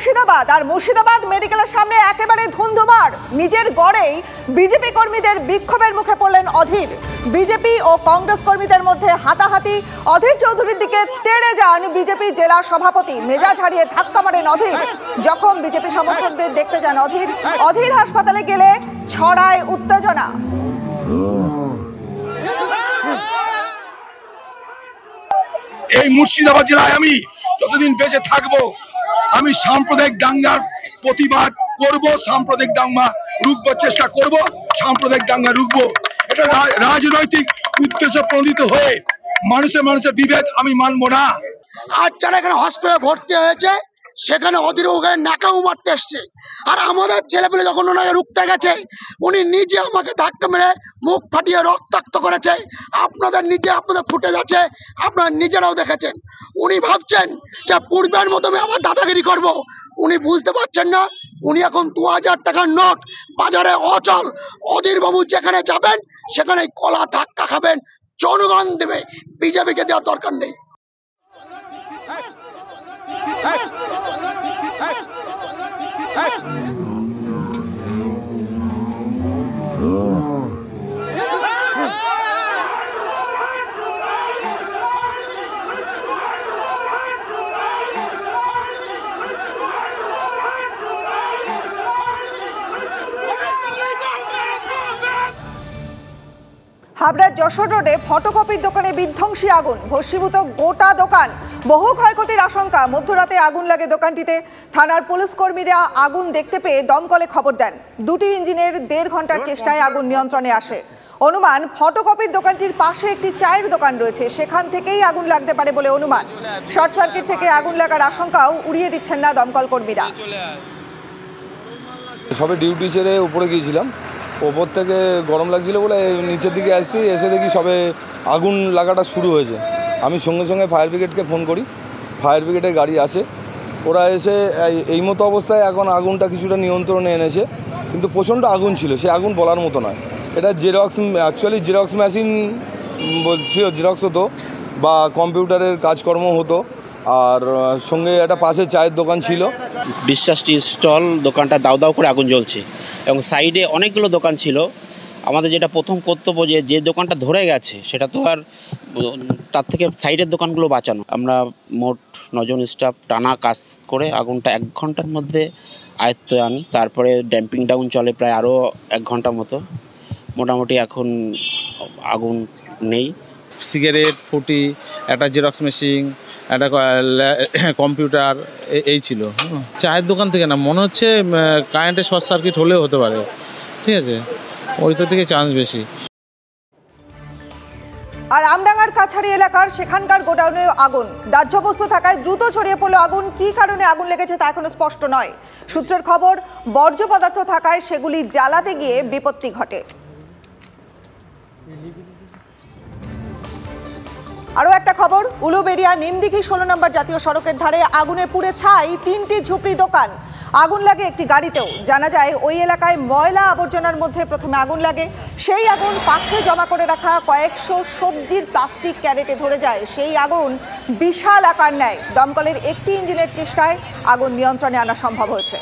মুর্শিদাবাদ আর মুর্শিদাবাদ মেডিকেলের সামনে একেবারে ধুন্ধুমার। নিজের গড়েই বিজেপি কর্মীদের বিক্ষোভের মুখে পড়লেন অধীর। বিজেপি ও কংগ্রেস কর্মীদের মধ্যে হাতাহাতি। অধীর চৌধুরীর দিকে তেড়ে যান বিজেপি জেলা সভাপতি। মেজাজ হারিয়ে ধাক্কা মারেন অধীর। যখন বিজেপি সমর্থকদের দেখতে যান অধীর হাসপাতালে গেলে ছড়ায় উত্তেজনা। এই মুর্শিদাবাদ জেলায় আমি যতদিন বেঁচে থাকবো আমি সাম্প্রদায়িক দাঙ্গার প্রতিবাদ করব, সাম্প্রদায়িক দাঙ্গা রুখবার চেষ্টা করব, সাম্প্রদায়িক দাঙ্গা রুখবো। এটা রাজনৈতিক উদ্দেশ্য প্রণোদিত হয়ে মানুষের বিভেদ আমি মানবো না। আর যারা এখানে হসপিটালে ভর্তি হয়েছে সেখানে অধীর ওখানে নাকাও মারতে এসছে, আর আমাদের ছেলেপেলে যখন ওনাকে রুখতে গেছে উনি নিজে আমাকে ধাক্কা মেরে মুখ ফাটিয়ে রক্তাক্ত করেছে। আপনাদের ফুটেজ আছে, আপনারা নিজেরাও দেখেছেন। উনি ভাবছেন যে পূর্বের মতো আমি আবার দাদাগিরি করব, উনি বুঝতে পারছেন না উনি এখন 2000 টাকার নোট বাজারে অচল। অধীর বাবু যেখানে যাবেন সেখানে কলা ধাক্কা খাবেন, জনগণ দেবে, বিজেপিকে দেওয়ার দরকার নেই। হাবড়ার যশোর রোডে ফটোকপির দোকানে বিধ্বংসী আগুন, ভস্মীভূত গোটা দোকান, বহু ক্ষয়ক্ষতির আশঙ্কা। মধ্যরাতে আগুন লাগে দোকানটিতে। থানার পুলিশ কর্মীরা আগুন দেখতে পেয়ে দমকলে খবর দেন। দুটি ইঞ্জিনের 1.5 ঘন্টার চেষ্টায় আগুন নিয়ন্ত্রণে আসে। অনুমান ফটোকপির দোকানটির পাশে একটি চায়ের দোকান রয়েছে, সেখান থেকেই আগুন লাগতে পারে বলে অনুমান। শর্ট সার্কিট থেকে আগুন লাগার আশঙ্কাও উড়িয়ে দিচ্ছেন না দমকল কর্মীরা। সবে ডিউটি ছেড়ে উপরে গিয়েছিলাম, ওপর থেকে গরম লাগছিল বলে নিচের দিকে আসছি, এসে দেখি সবে আগুন লাগাটা শুরু হয়েছে। আমি সঙ্গে সঙ্গে ফায়ার ব্রিগেডকে ফোন করি, ফায়ার ব্রিগেডের গাড়ি আসে, ওরা এসে এই মতো অবস্থায় এখন আগুনটা কিছুটা নিয়ন্ত্রণে এনেছে, কিন্তু প্রচণ্ড আগুন ছিল, সে আগুন বলার মতো নয়। এটা অ্যাকচুয়ালি জেরক্স মেশিন ছিল, জেরক্স হতো বা কম্পিউটারের কাজকর্ম হতো, আর সঙ্গে একটা পাশে চায়ের দোকান ছিল। বিশ্বাস টি স্টল দোকানটা দাউ দাউ করে আগুন জ্বলছে এবং সাইডে অনেকগুলো দোকান ছিল। আমাদের যেটা প্রথম কর্তব্য যে দোকানটা ধরে গেছে সেটা তো আর তার থেকে সাইডের দোকানগুলো বাঁচানো। আমরা মোট 9 জন স্টাফ টানা কাজ করে আগুনটা 1 ঘন্টার মধ্যে আয়ত্তে আনি। তারপরে ড্যাম্পিং ডাউন চলে প্রায় আরও 1 ঘন্টা মতো। মোটামুটি এখন আগুন নেই। সিগারেট, ফুটি, একটা জেরক্স মেশিন, একটা কম্পিউটার এই ছিল। চায়ের দোকান থেকে না, মনে হচ্ছে কারেন্টের শর্ট সার্কিট হলেও হতে পারে, ঠিক আছে, ওই তো থেকে চান্স বেশি। আর আমডাঙ্গার কাছাড়ি এলাকার সেখানকার গোডাউনে আগুন, দাহ্য বস্তু থাকায় দ্রুত ছড়িয়ে পড়লো আগুন। কী কারণে আগুন লেগেছে তা এখনো স্পষ্ট নয়। সূত্রের খবর, বর্জ্য পদার্থ থাকায় সেগুলি জ্বালাতে গিয়ে বিপত্তি ঘটে। আরও একটা খবর, উলুবেড়িয়া নিমদিঘি 16 নম্বর জাতীয় সড়কের ধারে আগুনে পুড়ে ছাই 3টি ঝুপড়ি দোকান। আগুন লাগে একটি গাড়িতেও। জানা যায় ওই এলাকায় ময়লা আবর্জনার মধ্যে প্রথমে আগুন লাগে। সেই আগুন পাশে জমা করে রাখা কয়েকশো সবজির প্লাস্টিক ক্যারেটে ধরে যায়। সেই আগুন বিশাল আকার নেয়। দমকলের একটি ইঞ্জিনের চেষ্টায় আগুন নিয়ন্ত্রণে আনা সম্ভব হয়েছে।